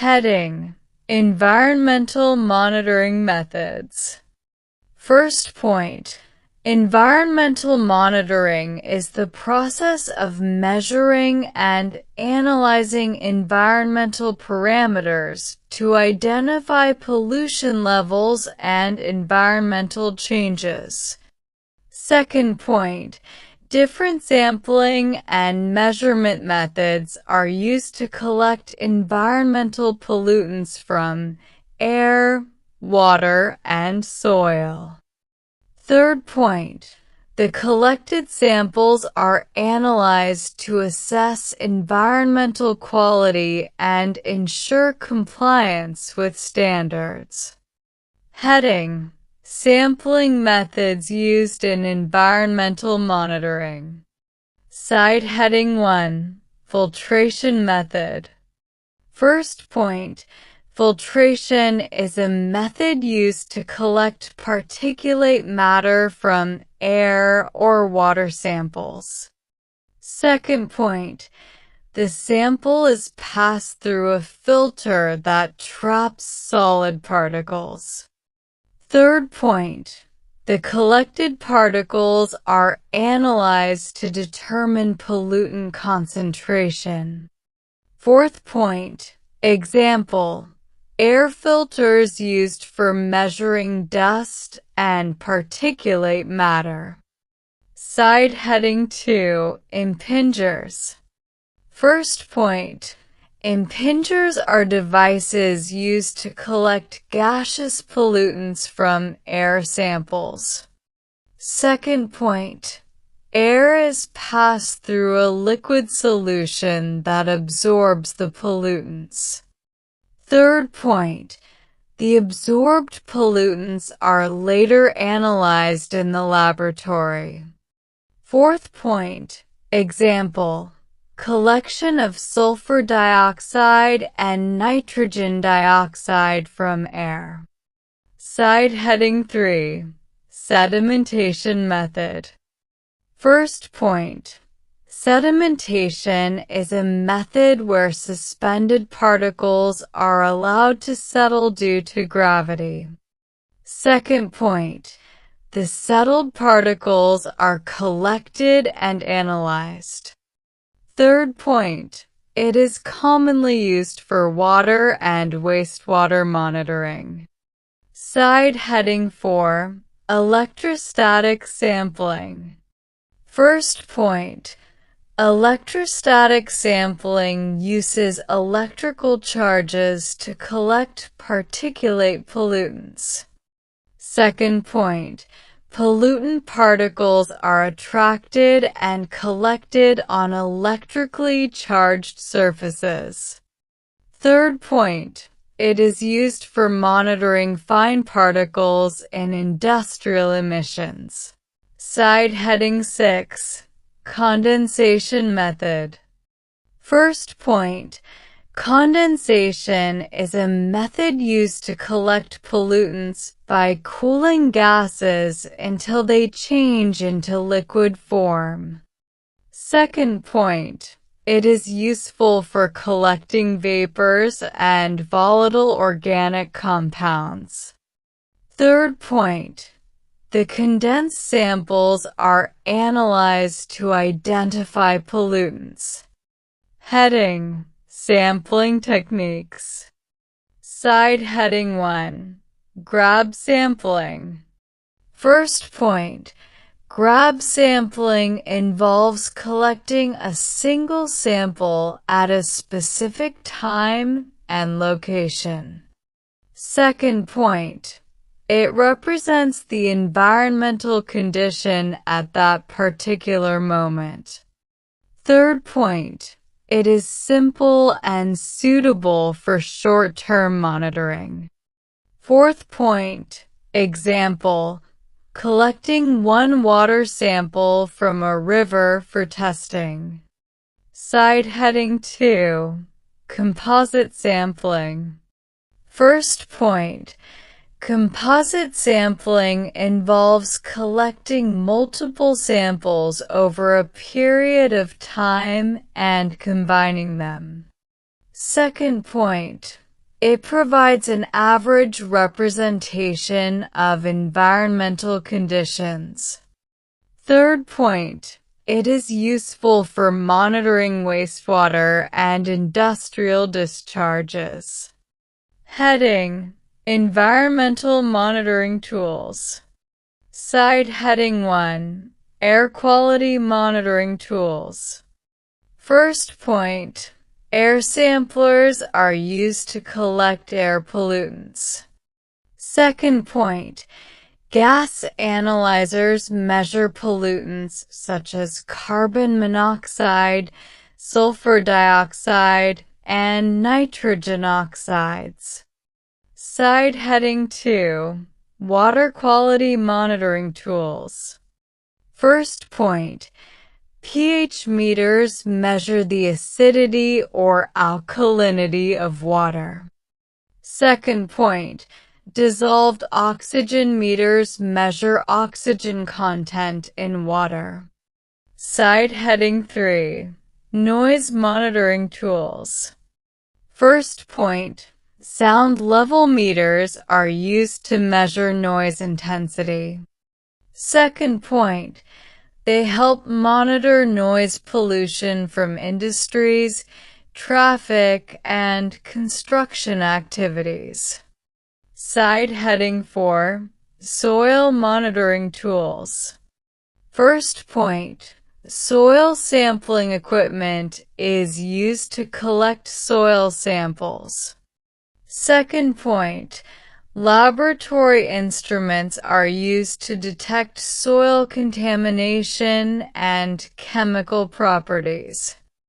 Heading: Environmental monitoring methods. First point. Environmental monitoring is the process of measuring and analyzing environmental parameters to identify pollution levels and environmental changes. Second point. Different sampling and measurement methods are used to collect environmental pollutants from air, water, and soil. Third point. The collected samples are analyzed to assess environmental quality and ensure compliance with standards. Heading: Sampling methods used in environmental monitoring. Side heading 1. Filtration method. First point. Filtration is a method used to collect particulate matter from air or water samples. Second point. The sample is passed through a filter that traps solid particles. Third point. The collected particles are analyzed to determine pollutant concentration. Fourth point. Example: air filters used for measuring dust and particulate matter. Side heading 2. Impingers. First point. Impingers are devices used to collect gaseous pollutants from air samples. Second point. Air is passed through a liquid solution that absorbs the pollutants. Third point. The absorbed pollutants are later analyzed in the laboratory. Fourth point. Example: collection of sulfur dioxide and nitrogen dioxide from air. Side heading 3. Sedimentation method. First point. Sedimentation is a method where suspended particles are allowed to settle due to gravity. Second point. The settled particles are collected and analyzed. Third point. It is commonly used for water and wastewater monitoring. Side heading 4. Electrostatic sampling. First point. Electrostatic sampling uses electrical charges to collect particulate pollutants. Second point. Pollutant particles are attracted and collected on electrically charged surfaces. Third point. It is used for monitoring fine particles in industrial emissions. Side heading 6. Condensation method. First point. Condensation is a method used to collect pollutants by cooling gases until they change into liquid form. Second point. It is useful for collecting vapors and volatile organic compounds. Third point. The condensed samples are analyzed to identify pollutants. Heading: Sampling techniques. Side heading 1. Grab sampling. First point. Grab sampling involves collecting a single sample at a specific time and location. Second point. It represents the environmental condition at that particular moment. Third point. It is simple and suitable for short-term monitoring. Fourth point. Example: collecting one water sample from a river for testing. Side heading 2. Composite sampling. First point. Composite sampling involves collecting multiple samples over a period of time and combining them. Second point. It provides an average representation of environmental conditions. Third point, it is useful for monitoring wastewater and industrial discharges. Heading: Environmental Monitoring Tools. Side heading 1. Air Quality Monitoring Tools. First point, air samplers are used to collect air pollutants. Second point, gas analyzers measure pollutants such as carbon monoxide, sulfur dioxide, and nitrogen oxides. Side heading 2. Water Quality Monitoring Tools. First point, pH meters measure the acidity or alkalinity of water. Second point, dissolved oxygen meters measure oxygen content in water. Side heading 3. Noise Monitoring Tools. First point, sound level meters are used to measure noise intensity. Second point, they help monitor noise pollution from industries, traffic, and construction activities. Side heading 4. Soil Monitoring Tools. First point, soil sampling equipment is used to collect soil samples. Second point, laboratory instruments are used to detect soil contamination and chemical properties.